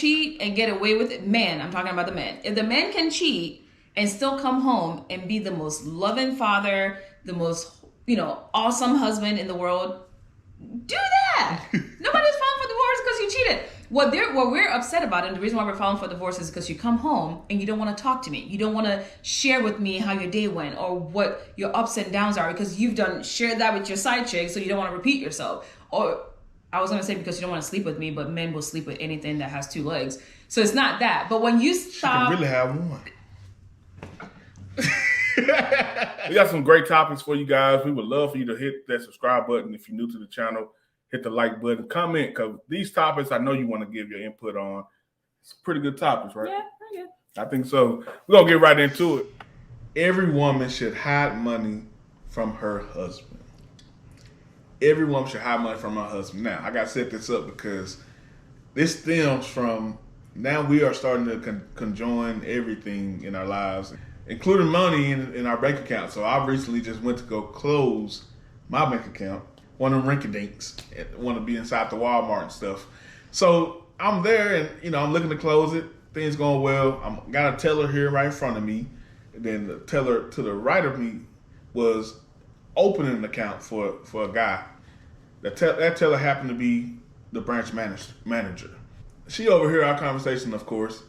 cheat and get away with it, man, I'm talking about the man. If the man can cheat and still come home and be the most loving father, the most, awesome husband in the world, do that. Nobody's filing for divorce because you cheated. What we're upset about, and the reason why we're filing for divorce is because you come home and you don't want to talk to me. You don't want to share with me how your day went or what your ups and downs are because you've shared that with your side chick, so you don't want to repeat yourself. Or I was going to say because you don't want to sleep with me, but men will sleep with anything that has two legs. So it's not that. But when you stop... She can really have one. We got some great topics for you guys. We would love for you to hit that subscribe button if you're new to the channel. Hit the like button, comment, because these topics I know you want to give your input on. It's pretty good topics, right? Yeah, pretty good. I think so. We're going to get right into it. Every woman should hide money from her husband. Every woman should hide money from her husband. Now, I got to set this up because this stems from now we are starting to conjoin everything in our lives, including money in our bank account. So I recently just went to go close my bank account. One of them rinky-dinks, want to be inside the Walmart and stuff. So I'm there and, I'm looking to close it. Things going well. I'm got a teller here right in front of me. And then the teller to the right of me was opening an account for a guy. That teller happened to be the branch manager. She overheard our conversation, of course,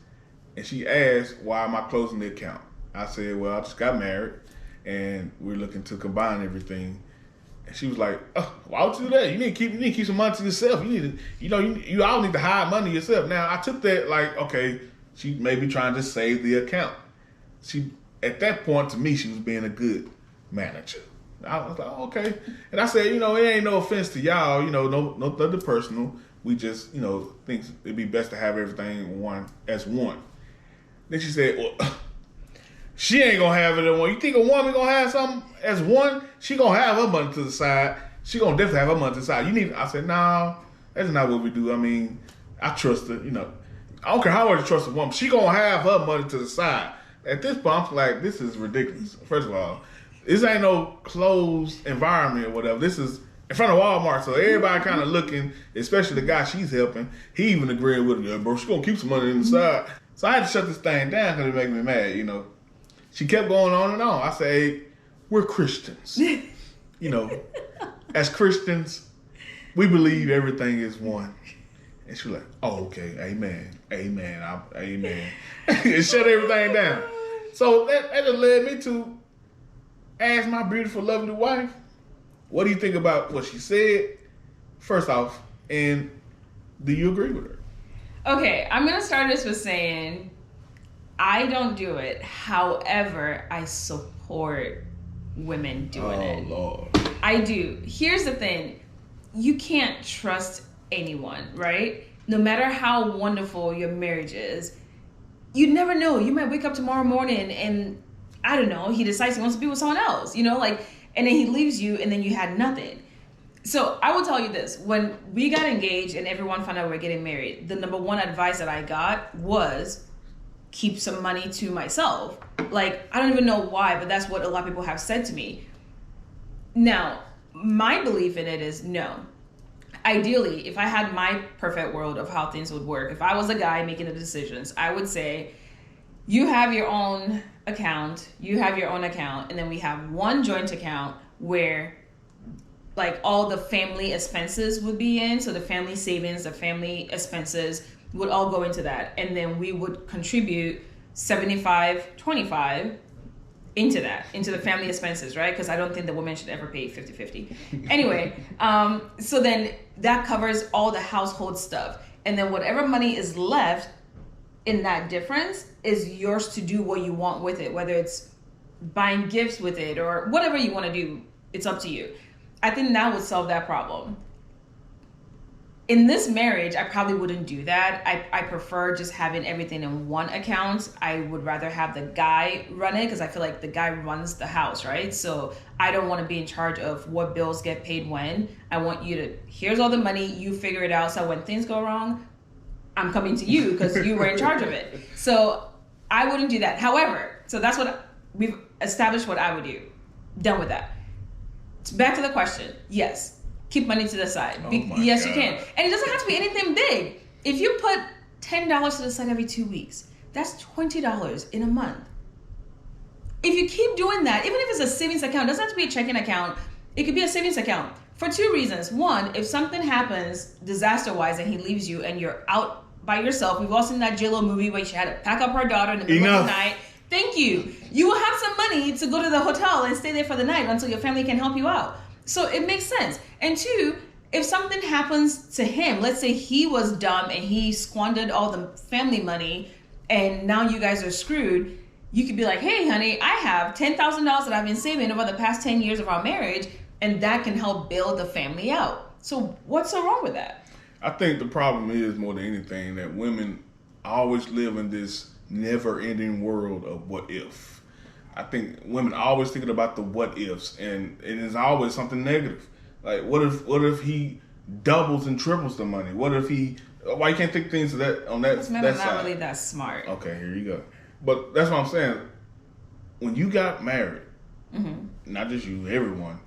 and she asked, why am I closing the account? I said, well, I just got married and we're looking to combine everything. And she was like, oh, why would you do that? You need to keep some money to yourself. You all need to hide money yourself. Now, I took that like, okay, she may be trying to save the account. At that point, to me, she was being a good manager. I was like, oh, okay. And I said, it ain't no offense to y'all, no nothing personal. We just, think it'd be best to have everything as one. Then she said, well, she ain't gonna have it as one. You think a woman gonna have something as one? She gonna have her money to the side. She gonna definitely have her money to the side. I said, no, that's not what we do. I mean, I trust her, I don't care how much I trust a woman. She gonna have her money to the side. At this point, I'm like, this is ridiculous. First of all, this ain't no closed environment or whatever. This is in front of Walmart, so everybody kind of looking, especially the guy she's helping. He even agreed with her, yeah, bro, she gonna keep some money in the side. So I had to shut this thing down because it made me mad, She kept going on and on. I said, hey, we're Christians. As Christians, we believe everything is one. And she was like, oh, okay, amen, amen. And shut everything down. So that just led me to ask my beautiful, lovely wife, what do you think about what she said, first off, and do you agree with her? Okay, I'm going to start this with saying I don't do it. However, I support women doing it. Oh, Lord. I do. Here's the thing. You can't trust anyone, right? No matter how wonderful your marriage is, you never know. You might wake up tomorrow morning and, I don't know, he decides he wants to be with someone else, and then he leaves you and then you had nothing. So I will tell you this. When we got engaged and everyone found out we were getting married, the number one advice that I got was keep some money to myself. Like, I don't even know why, but that's what a lot of people have said to me. Now, my belief in it is no. Ideally, if I had my perfect world of how things would work, if I was a guy making the decisions, I would say, you have your own account, and then we have one joint account where like all the family expenses would be in. So the family savings, the family expenses would all go into that. And then we would contribute 75-25 into the family expenses, right? Because I don't think the woman should ever pay 50-50. Anyway, so then that covers all the household stuff. And then whatever money is left in that difference is yours to do what you want with it, whether it's buying gifts with it or whatever you want to do, it's up to you. I think that would solve that problem. In this marriage, I probably wouldn't do that. I prefer just having everything in one account. I would rather have the guy run it because I feel like the guy runs the house, right? So I don't want to be in charge of what bills get paid when. I want you to, here's all the money, you figure it out. So when things go wrong, I'm coming to you because you were in charge of it. So I wouldn't do that. However, so that's what we've established what I would do. Done with that. Back to the question. Yes. Keep money to the side. Yes, God. You can. And it doesn't have to be anything big. If you put $10 to the side every 2 weeks. That's $20 in a month. If you keep doing that, even if it's a savings account, it doesn't have to be a checking account. It could be a savings account for 2 reasons. One, if something happens disaster-wise and he leaves you and you're out by yourself, we've all seen that J-Lo movie where she had to pack up her daughter in the middle of the night. Thank you. You will have some money to go to the hotel and stay there for the night until your family can help you out. So it makes sense. And two, if something happens to him, let's say he was dumb and he squandered all the family money and now you guys are screwed, you could be like, hey, honey, I have $10,000 that I've been saving over the past 10 years of our marriage, and that can help bail the family out. So what's so wrong with that? I think the problem is, more than anything, that women always live in this never-ending world of what if. I think women are always thinking about the what ifs, and it is always something negative. Like, what if he doubles and triples the money? What if he... Why you can't think things on that Because men are side? not really that smart. Okay, here you go. But that's what I'm saying. When you got married, not just you, everyone,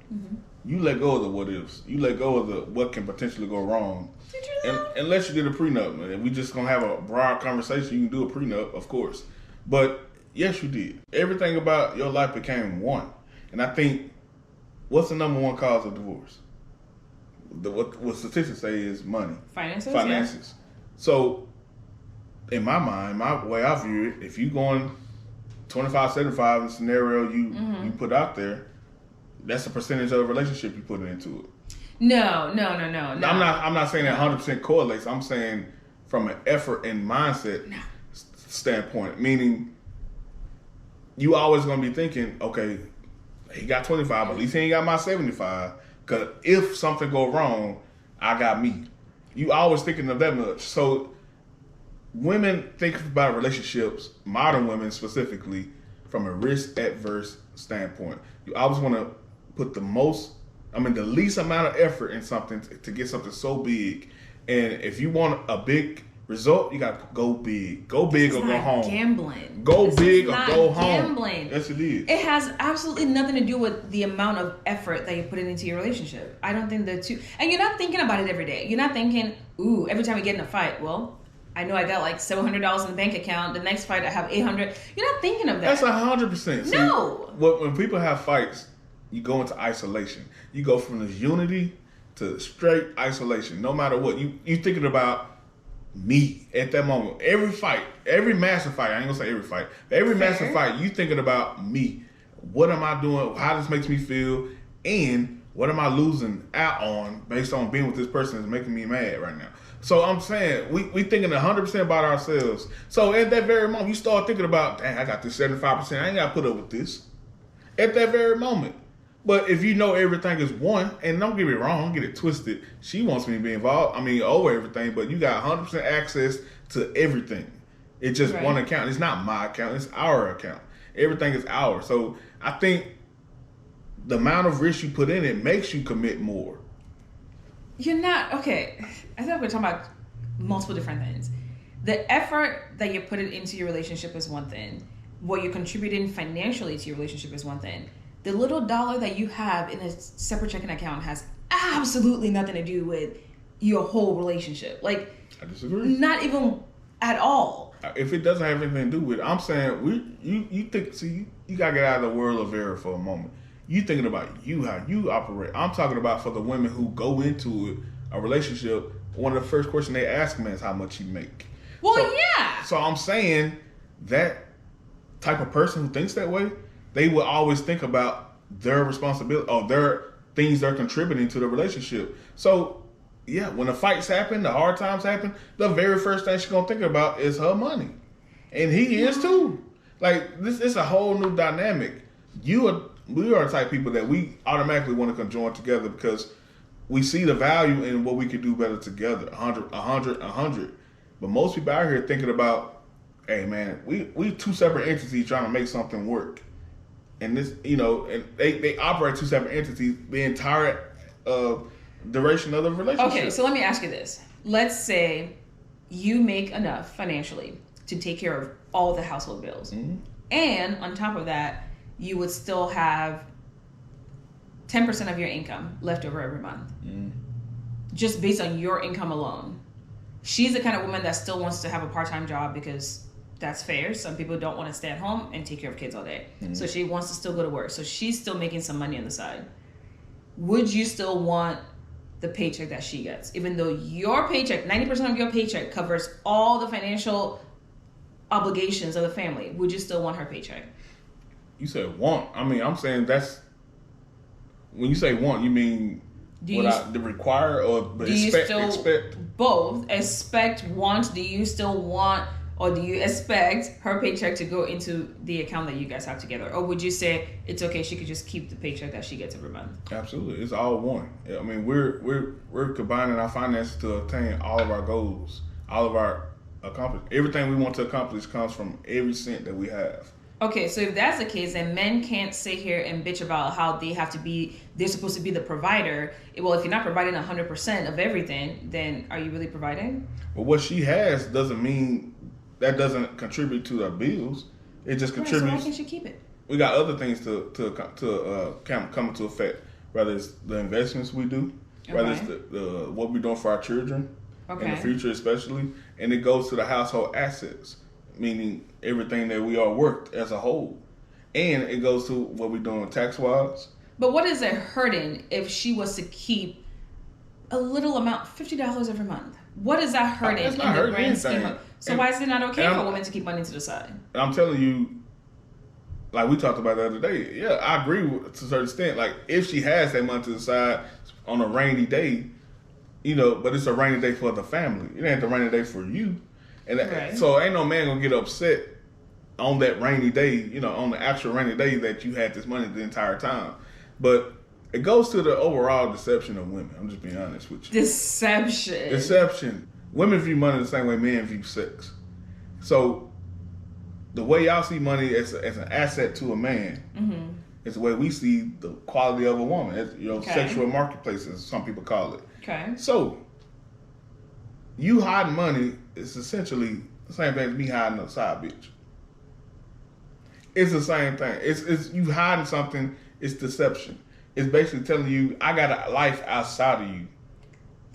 you let go of the what ifs. You let go of the what can potentially go wrong. Did you know? Unless you did a prenup. And we just going to have a broad conversation, you can do a prenup, of course. But yes, you did. Everything about your life became one. And I think, what's the number one cause of divorce? What statistics say is money. Finances. Yeah. So, in my mind, my way I view it, if you going 25-75 in the scenario you put out there, that's a percentage of the relationship you put into it. No. I'm not saying that 100% correlates. I'm saying from an effort and mindset standpoint, meaning you always gonna be thinking, okay, he got 25, but at least he ain't got my 75. Because if something go wrong, I got me. You always thinking of that much. So women think about relationships, modern women specifically, from a risk-adverse standpoint. You always want to put the least amount of effort in something to get something so big. And if you want a big result, you got to go big. Go big or go home. Gambling. Go big or go home. Gambling. Yes, it is. It has absolutely nothing to do with the amount of effort that you put into your relationship. I don't think the two... And you're not thinking about it every day. You're not thinking, ooh, every time we get in a fight, well, I know I got like $700 in the bank account. The next fight I have $800. You're not thinking of that. That's 100%. No. When people have fights, you go into isolation. You go from this unity to straight isolation. No matter what, you thinking about me at that moment. Every fight, every massive fight. I ain't gonna say every fight. But every massive fight, you thinking about me. What am I doing? How this makes me feel? And what am I losing out on based on being with this person is making me mad right now? So I'm saying we thinking 100% about ourselves. So at that very moment, you start thinking about, dang, I got this 75%. I ain't got to put up with this. At that very moment. But if you know everything is one, and don't get me wrong, don't get it twisted. She wants me to be involved. Over everything, but you got 100% access to everything. It's just one account. It's not my account. It's our account. Everything is ours. So I think the amount of risk you put in it makes you commit more. You're not... Okay. I think we're talking about multiple different things. The effort that you're putting into your relationship is one thing. What you're contributing financially to your relationship is one thing. The little dollar that you have in a separate checking account has absolutely nothing to do with your whole relationship. Like, I disagree. Not even at all. If it doesn't have anything to do with it, I'm saying you gotta get out of the world of Vera for a moment. You thinking about you, how you operate. I'm talking about for the women who go into it, a relationship, one of the first questions they ask men is how much you make. Well, yeah. So I'm saying that type of person who thinks that way, they will always think about their responsibility or their things they're contributing to the relationship. So, yeah, when the fights happen, the hard times happen, the very first thing she's going to think about is her money. And he is too. Like, this is a whole new dynamic. We are the type of people that we automatically want to conjoin together because we see the value in what we could do better together. 100. But most people out here thinking about, hey, man, we two separate entities trying to make something work. And this, and they operate two separate entities the entire duration of the relationship. Okay, so let me ask you this. Let's say you make enough financially to take care of all the household bills. Mm-hmm. And on top of that, you would still have 10% of your income left over every month. Mm-hmm. Just based on your income alone. she's the kind of woman that still wants to have a part-time job because that's fair. Some people don't want to stay at home and take care of kids all day. So she wants to still go to work. So she's still making some money on the side. Would you still want the paycheck that she gets? Even though your paycheck, 90% of your paycheck covers all the financial obligations of the family, would you still want her paycheck? You said want. I mean, I'm saying that's, when you say want, you mean the require or expect? Both. Expect, want. Do you still want, or do you expect her paycheck to go into the account that you guys have together? Or would you say it's okay, she could just keep the paycheck that she gets every month? Absolutely. It's all one. I mean, we're combining our finances to attain all of our goals, all of our accomplishments. Everything we want to accomplish comes from every cent that we have. Okay, so if that's the case, then men can't sit here and bitch about how they're supposed to be the provider. Well, if you're not providing 100% of everything, then are you really providing? Well, what she has doesn't mean that doesn't contribute to our bills. It just contributes. So why can't she keep it? We got other things to come into effect. Whether it's the investments we do, whether it's the what we're doing for our children in the future, especially, and it goes to the household assets, meaning everything that we all worked as a whole, and it goes to what we're doing tax wise. But what is it hurting if she was to keep a little amount, $50 every month? What is that hurting in the grand scheme of? So why is it not okay for women to keep money to the side? And I'm telling you, like we talked about the other day, yeah, I agree to a certain extent. Like if she has that money to the side on a rainy day, but it's a rainy day for the family. It ain't a rainy day for you. And so ain't no man gonna get upset on that rainy day, on the actual rainy day that you had this money the entire time. But it goes to the overall deception of women. I'm just being honest with you. Deception. Women view money the same way men view sex. So the way y'all see money as an asset to a man is the way we see the quality of a woman. It's, sexual marketplace, as some people call it. Okay. So you hiding money is essentially the same thing as me hiding a side bitch. It's the same thing. It's you hiding something. It's deception. It's basically telling you I got a life outside of you.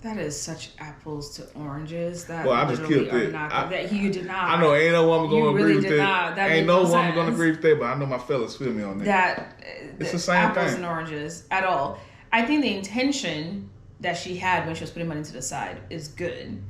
That is such apples to oranges. That I just killed it. That you did not. I know ain't no woman gonna agree with that. Ain't no woman gonna agree with that, but I know my fellas feel me on that. It's the same apples thing. And oranges at all. I think the intention that she had when she was putting money to the side is good.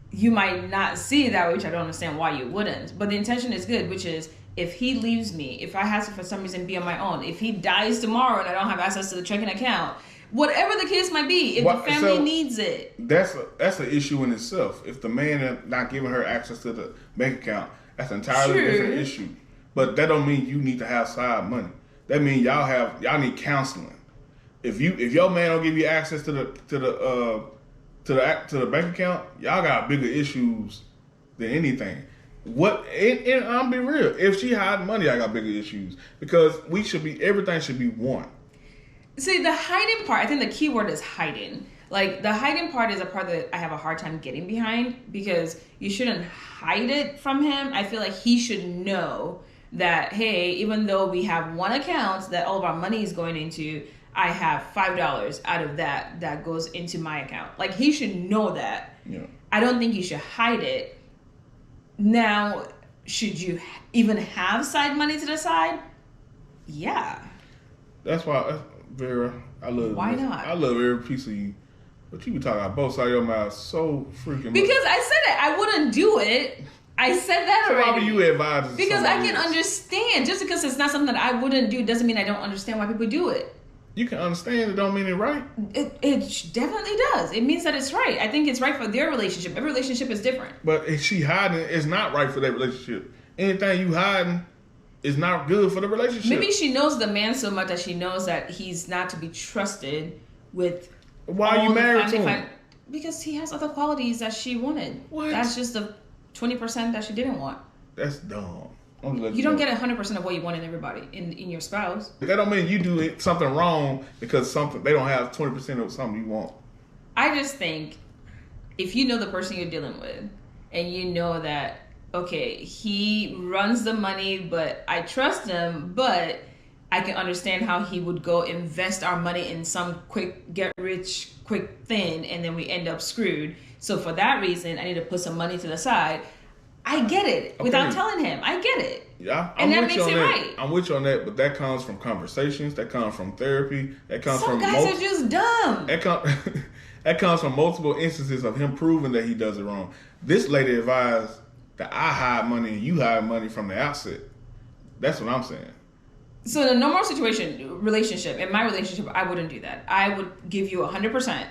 You might not see it that way, which I don't understand why you wouldn't. But the intention is good, which is if he leaves me, if I have to for some reason be on my own, if he dies tomorrow and I don't have access to the checking account, whatever the case might be, if the family needs it. That's an issue in itself. If the man is not giving her access to the bank account, that's an entirely different issue. But that don't mean you need to have side money. That means y'all need counseling. If your man don't give you access to the bank account, y'all got bigger issues than anything. And I'm be real. If she hiding money, I got bigger issues because everything should be one. See, the hiding part, I think the key word is hiding. Like the hiding part is a part that I have a hard time getting behind because you shouldn't hide it from him. I feel like he should know that, hey, even though we have one account that all of our money is going into, I have $5 out of that goes into my account. Like he should know that. Yeah. I don't think you should hide it. Now, should you even have side money to the side? Yeah. That's why, Vera, I love. Why not? I love every piece of you. But you be talking out both sides of your mouth so freaking because much. I said it. I wouldn't do it. I said that already. So why would you advise? Because I can understand. Just because it's not something that I wouldn't do doesn't mean I don't understand why people do it. You can understand it don't mean it's right. It definitely does. It means that it's right. I think it's right for their relationship. Every relationship is different. But if she hiding, it's not right for that relationship. Anything you hiding is not good for the relationship. Maybe she knows the man so much that she knows that he's not to be trusted with. Why are you married to him? Because he has other qualities that she wanted. What? That's just the 20% that she didn't want. That's dumb. You don't get 100% of what you want in everybody, in your spouse. That don't mean you do something wrong because they don't have 20% of something you want. I just think if you know the person you're dealing with and you know that, okay, he runs the money, but I trust him, but I can understand how he would go invest our money in some quick get rich quick thing, and then we end up screwed. So for that reason, I need to put some money to the side. I get it without telling him. I get it. Yeah, and that makes it right. I'm with you on that, but that comes from conversations. That comes from therapy. That comes Some from guys are just dumb. That comes from multiple instances of him proving that he does it wrong. This lady advised that I hide money and you hide money from the outset. That's what I'm saying. So in a normal relationship, in my relationship, I wouldn't do that. I would give you 100%.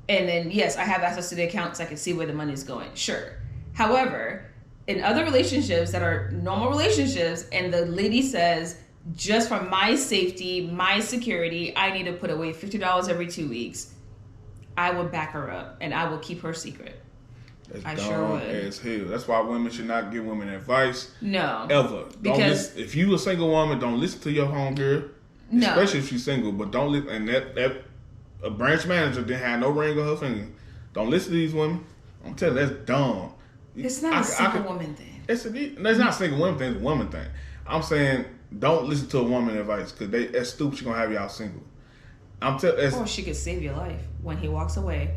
And then, yes, I have access to the accounts. I can see where the money's going. Sure. However, in other relationships that are normal relationships, and the lady says, just for my safety, my security, I need to put away $50 every 2 weeks, I would back her up and I will keep her secret. That's I dumb sure would. as hell. That's why women should not give women advice. No. Ever. Because if you a single woman, don't listen to your homegirl. No. Especially if she's single. But don't listen. And that a branch manager didn't have no ring on her finger. Don't listen to these women. I'm telling you, that's dumb. It's not a single woman thing. It's not a single woman thing. It's a woman thing. I'm saying don't listen to a woman advice because that's stupid. She's gonna have y'all single. Or she could save your life when he walks away,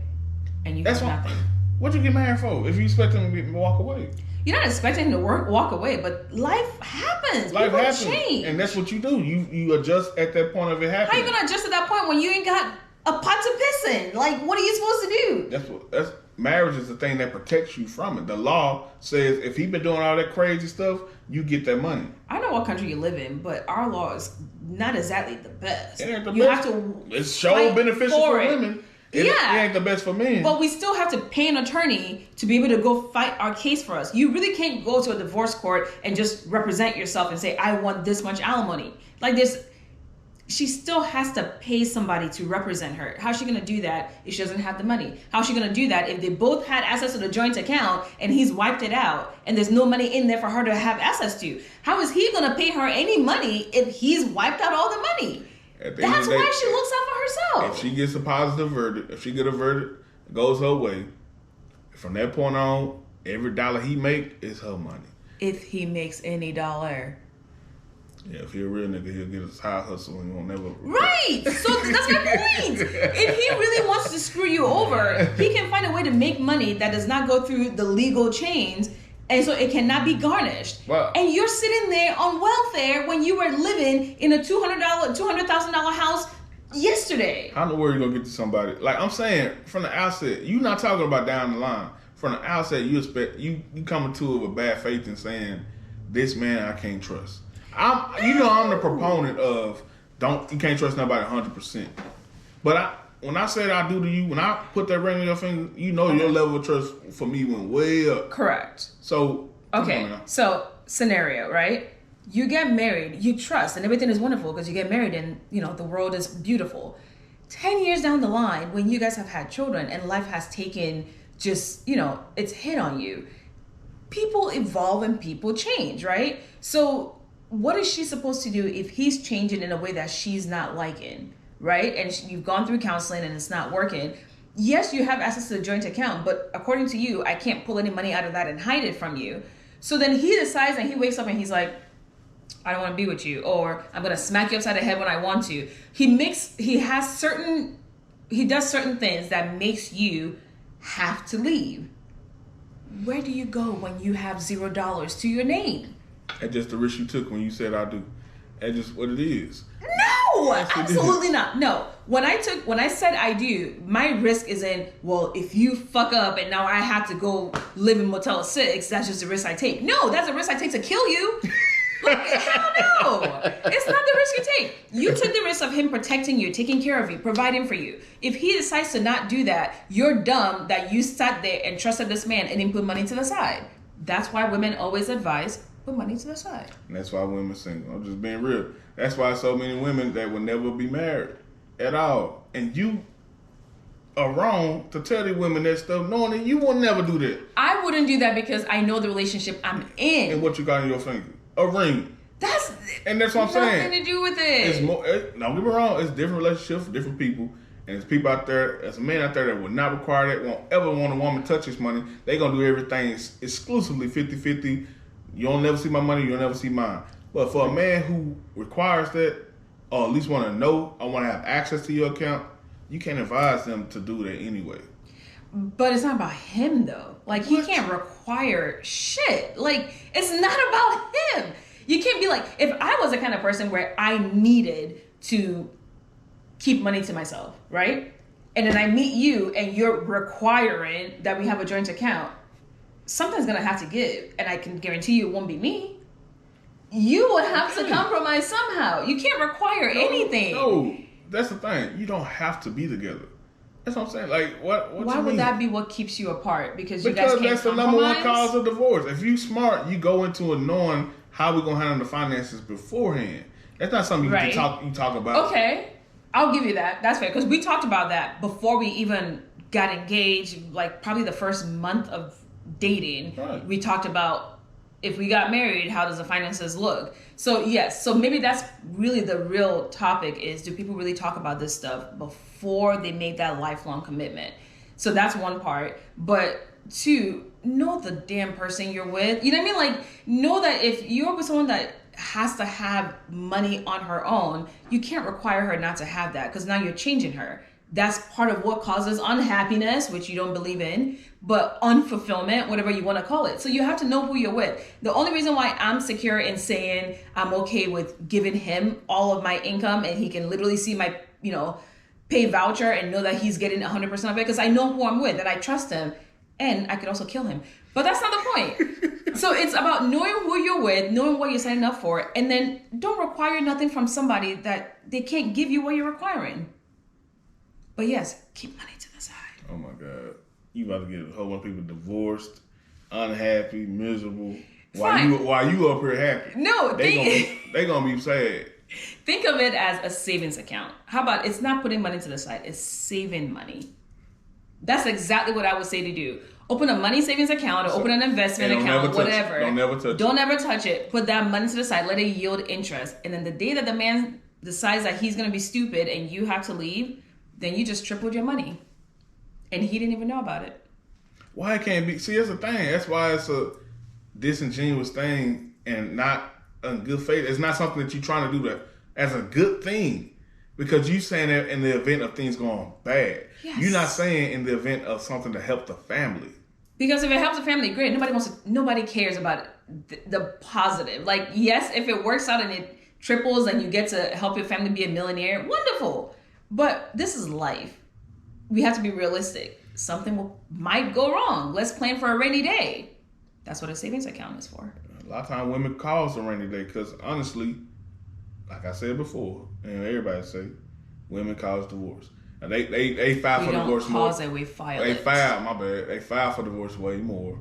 and you have nothing. What you get married for? If you expect him to walk away, you're not expecting him to walk away, but life happens. Life People happens, change, and that's what you do. You adjust at that point of it happening. How you gonna adjust at that point when you ain't got a pot to piss in? Like, what are you supposed to do? That's marriage is the thing that protects you from it. The law says if he been doing all that crazy stuff, you get that money. I don't know what country you live in, but our law is not exactly the best. It ain't the you best. have to. It's so beneficial for women. It ain't the best for men. But we still have to pay an attorney to be able to go fight our case for us. You really can't go to a divorce court and just represent yourself and say, I want this much alimony. Like this, she still has to pay somebody to represent her. How's she going to do that if she doesn't have the money? How's she going to do that if they both had access to the joint account and he's wiped it out and there's no money in there for her to have access to? How is he going to pay her any money if he's wiped out all the money? That's why she looks out for herself. If she gets a positive verdict, if she get a verdict, it goes her way. From that point on, every dollar he make is her money. If he makes any dollar. Yeah, if he a real nigga, he'll get his side hustle and he won't never. Right. So that's my point. If he really wants to screw you over, he can find a way to make money that does not go through the legal chains. And so it cannot be garnished. Wow. And you're sitting there on welfare when you were living in a $200,000 house yesterday. How in the world you gonna get to somebody? Like I'm saying, from the outset, you not talking about down the line. From the outset, you expect you coming to it with bad faith and saying, this man I can't trust. I'm the proponent of you can't trust nobody 100%. But when I said I do to you, when I put that ring on your finger, you know your level of trust for me went way up. Correct. So okay, so scenario, right? You get married, you trust, and everything is wonderful because you get married and, the world is beautiful. 10 years down the line, when you guys have had children and life has taken just, it's hit on you, people evolve and people change, right? So what is she supposed to do if he's changing in a way that she's not liking, right? And you've gone through counseling and it's not working. Yes, you have access to the joint account, but according to you, I can't pull any money out of that and hide it from you. So then he decides and he wakes up and he's like, I don't want to be with you, or I'm going to smack you upside the head when I want to. He does certain things that makes you have to leave. Where do you go when you have $0 to your name? That's just the risk you took when you said I do. That's just what it is. No, absolutely not. No. When I said I do, my risk isn't, well, if you fuck up and now I have to go live in Motel 6, that's just the risk I take. No, that's a risk I take to kill you. Hell no. It's not the risk you take. You took the risk of him protecting you, taking care of you, providing for you. If he decides to not do that, you're dumb that you sat there and trusted this man and didn't put money to the side. That's why women always advise, put money to the side. And that's why women single. I'm just being real. That's why so many women that will never be married at all. And you are wrong to tell these women that stuff knowing that you will never do that. I wouldn't do that because I know the relationship I'm in. And what you got on your finger? A ring. That's what I'm saying. Nothing to do with it. It's more. Don't get me wrong. It's different relationships for different people. And there's people out there, there's a man out there that would not require that, won't ever want a woman to touch his money. They going to do everything exclusively 50-50. You don't never see my money, you'll never see mine. But for a man who requires that, or at least want to know, I want to have access to your account, you can't advise them to do that anyway. But it's not about him though. Like he can't require shit. Like it's not about him. You can't be like, if I was the kind of person where I needed to keep money to myself, right? And then I meet you and you're requiring that we have a joint account, something's gonna have to give. And I can guarantee you it won't be me. You will have to compromise somehow. You can't require anything. No, that's the thing. You don't have to be together. That's what I'm saying. Like, what Why would that be what keeps you apart? Because you because guys can't that's the compromise? number one cause of divorce. If you smart, you go into it knowing how we're gonna handle the finances beforehand. That's not something you talk about. Okay, I'll give you that. That's fair because we talked about that before we even got engaged. Like probably the first month of dating, right. We talked about if we got married, how does the finances look? So yes, so maybe that's really the real topic is, do people really talk about this stuff before they make that lifelong commitment? So that's one part. But two, know the damn person you're with. You know what I mean? Like, know that if you're with someone that has to have money on her own, you can't require her not to have that because now you're changing her. That's part of what causes unhappiness, which you don't believe in, but unfulfillment, whatever you want to call it. So you have to know who you're with. The only reason why I'm secure in saying I'm okay with giving him all of my income and he can literally see my, pay voucher and know that he's getting 100% of it because I know who I'm with and I trust him and I could also kill him. But that's not the point. So it's about knowing who you're with, knowing what you're signing up for, and then don't require nothing from somebody that they can't give you what you're requiring. But yes, keep money to the side. Oh my God. You about to get a whole bunch of people divorced, unhappy, miserable. While you up here happy. No, they gonna be sad. Think of it as a savings account. How about it's not putting money to the side, it's saving money. That's exactly what I would say to do. Open a money savings account or open an investment account, whatever. Don't ever touch it. Put that money to the side, let it yield interest. And then the day that the man decides that he's gonna be stupid and you have to leave, then you just tripled your money. And he didn't even know about it. Why it can't be? See, that's the thing. That's why it's a disingenuous thing and not a good faith. It's not something that you're trying to do that as a good thing. Because you saying that in the event of things going bad. Yes. You're not saying in the event of something to help the family. Because if it helps the family, great. Nobody cares about the positive. Like, yes, if it works out and it triples and you get to help your family be a millionaire, wonderful. But this is life. We have to be realistic. Something might go wrong. Let's plan for a rainy day. That's what a savings account is for. A lot of times women cause a rainy day because honestly, like I said before, and everybody say, women cause divorce. And they file for divorce more. We file it. They file for divorce way more.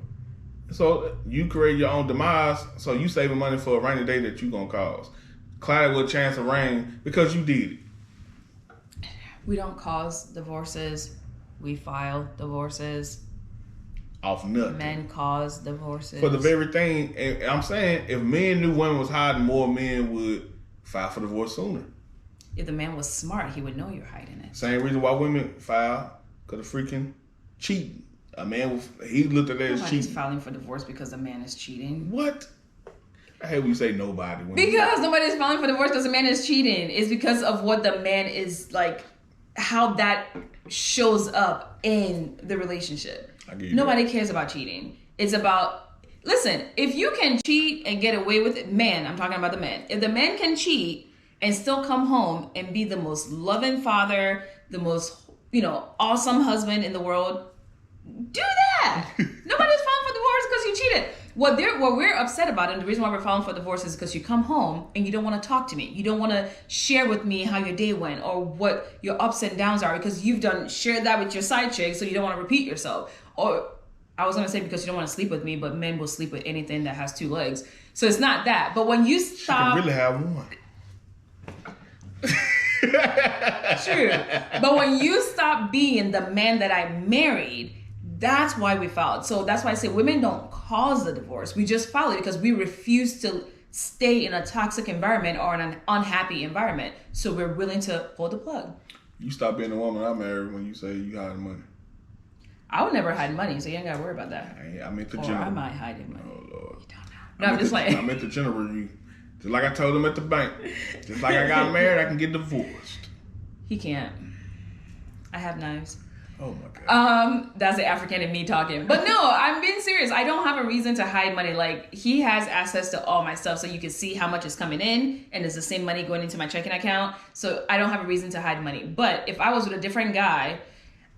So you create your own demise. So you saving money for a rainy day that you gonna cause. Clouded with a chance of rain because you did it. We don't cause divorces. We file divorces. Off nothing. Men cause divorces. For the very thing, and I'm saying, if men knew women was hiding, more men would file for divorce sooner. If the man was smart, he would know you're hiding it. Same reason why women file, because of freaking cheating. A man, he looked at that as cheating. Nobody's filing for divorce because a man is cheating. What? I hate when you say nobody. Because nobody's filing for divorce because a man is cheating. It's because of what the man is like, how that shows up in the relationship. Nobody cares about cheating. It's about, listen, if you can cheat and get away with it, I'm talking about the man. If the man can cheat and still come home and be the most loving father, the most, awesome husband in the world, do that. Nobody's filing for divorce because you cheated. What we're upset about, and the reason why we're filing for divorce is because you come home and you don't want to talk to me. You don't want to share with me how your day went or what your ups and downs are because you've shared that with your side chick, so you don't want to repeat yourself. Or I was going to say because you don't want to sleep with me, but men will sleep with anything that has two legs. So it's not that. But when you stop... She can really have one. True. But when you stop being the man that I married, that's why we filed. So that's why I say women don't cause the divorce. We just file it because we refuse to stay in a toxic environment or in an unhappy environment. So we're willing to pull the plug. You stop being the woman I married when you say you hide money. I would never hide money, so you ain't got to worry about that. I meant the or general. I might hide money. Oh, Lord. You don't know. No, I'm just like... I meant the general you. Just like I told him at the bank. Just like I got married, I can get divorced. He can't. I have knives. Oh my God. That's the African in me talking. But no, I'm being serious. I don't have a reason to hide money. Like, he has access to all my stuff, so you can see how much is coming in, and it's the same money going into my checking account. So I don't have a reason to hide money. But if I was with a different guy,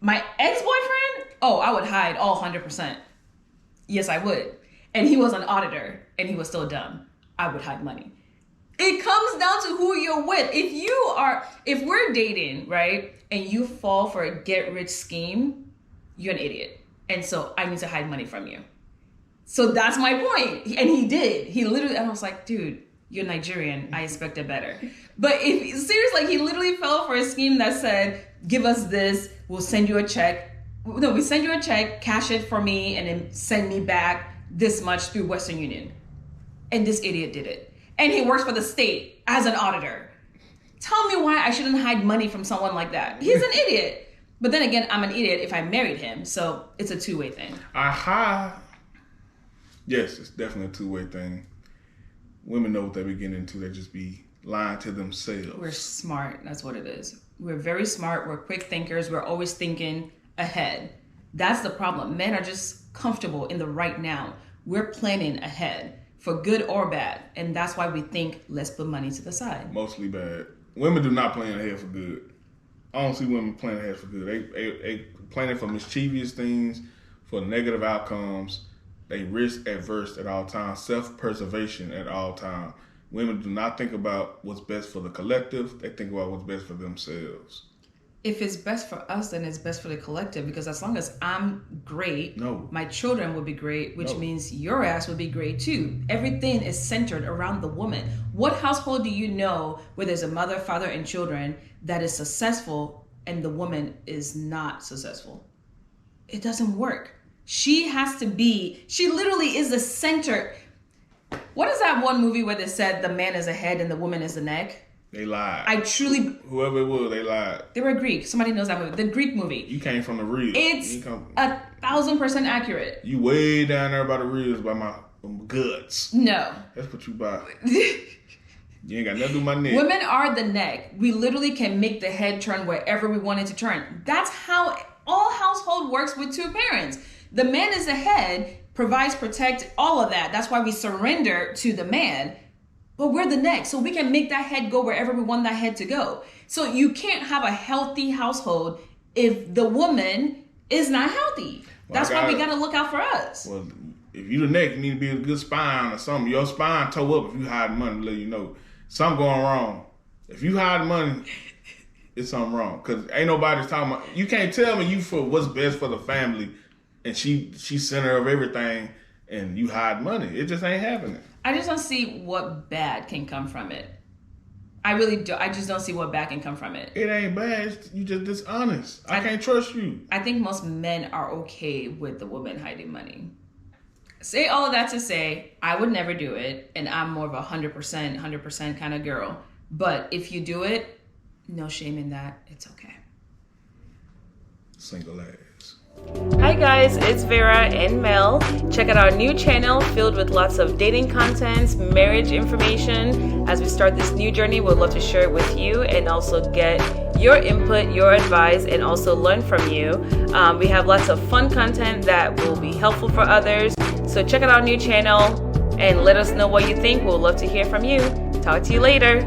my ex-boyfriend, I would hide all 100%. Yes, I would. And he was an auditor, and he was still dumb. I would hide money. It comes down to who you're with. If we're dating, right, and you fall for a get-rich scheme, you're an idiot. And so I need to hide money from you. So that's my point. And he did. He literally, and I was like, dude, you're Nigerian. I expected better. But seriously, he literally fell for a scheme that said, give us this, we'll send you a check. No, we send you a check, cash it for me, and then send me back this much through Western Union. And this idiot did it. And he works for the state as an auditor. Tell me why I shouldn't hide money from someone like that. He's an idiot. But then again, I'm an idiot if I married him. So it's a two-way thing. Aha. Yes, it's definitely a two-way thing. Women know what they be getting into. They just be lying to themselves. We're smart. That's what it is. We're very smart. We're quick thinkers. We're always thinking ahead. That's the problem. Men are just comfortable in the right now. We're planning ahead. For good or bad. And that's why we think, let's put money to the side. Mostly bad. Women do not plan ahead for good. I don't see women planning ahead for good. They planning for mischievous things, for negative outcomes. They risk adverse at all times, self-preservation at all times. Women do not think about what's best for the collective. They think about what's best for themselves. If it's best for us, then it's best for the collective, because as long as I'm great, my children will be great, which means your ass will be great too. Everything is centered around the woman. What household do you know where there's a mother, father, and children that is successful and the woman is not successful? It doesn't work. She literally is the center. What is that one movie where they said the man is the head and the woman is the neck? They lied. Whoever it was, they lied. They were Greek. Somebody knows that movie. The Greek movie. You came from the real. It's 1,000% accurate. You way down there by the reels by my guts. No. That's what you buy. You ain't got nothing to do with my neck. Women are the neck. We literally can make the head turn wherever we want it to turn. That's how all household works with two parents. The man is the head, provides, protect, all of that. That's why we surrender to the man. But we're the neck, so we can make that head go wherever we want that head to go. So you can't have a healthy household if the woman is not healthy. That's why we got to look out for us. Well, if you the neck, you need to be a good spine or something. Your spine toe up if you hide money, let you know. Something going wrong. If you hide money, it's something wrong. Because ain't nobody's talking about, you can't tell me you for what's best for the family and she's center of everything and you hide money. It just ain't happening. I just don't see what bad can come from it. I really do. I just don't see what bad can come from it. It ain't bad. You just dishonest. I can't trust you. I think most men are okay with the woman hiding money. Say all of that to say, I would never do it. And I'm more of a 100% kind of girl. But if you do it, no shame in that. It's okay. Single ass. Hi guys, it's Vera and Mel. Check out our new channel filled with lots of dating content, marriage information. As we start this new journey, we'd love to share it with you and also get your input, your advice, and also learn from you. We have lots of fun content that will be helpful for others. So check out our new channel and let us know what you think. We'd love to hear from you. Talk to you later.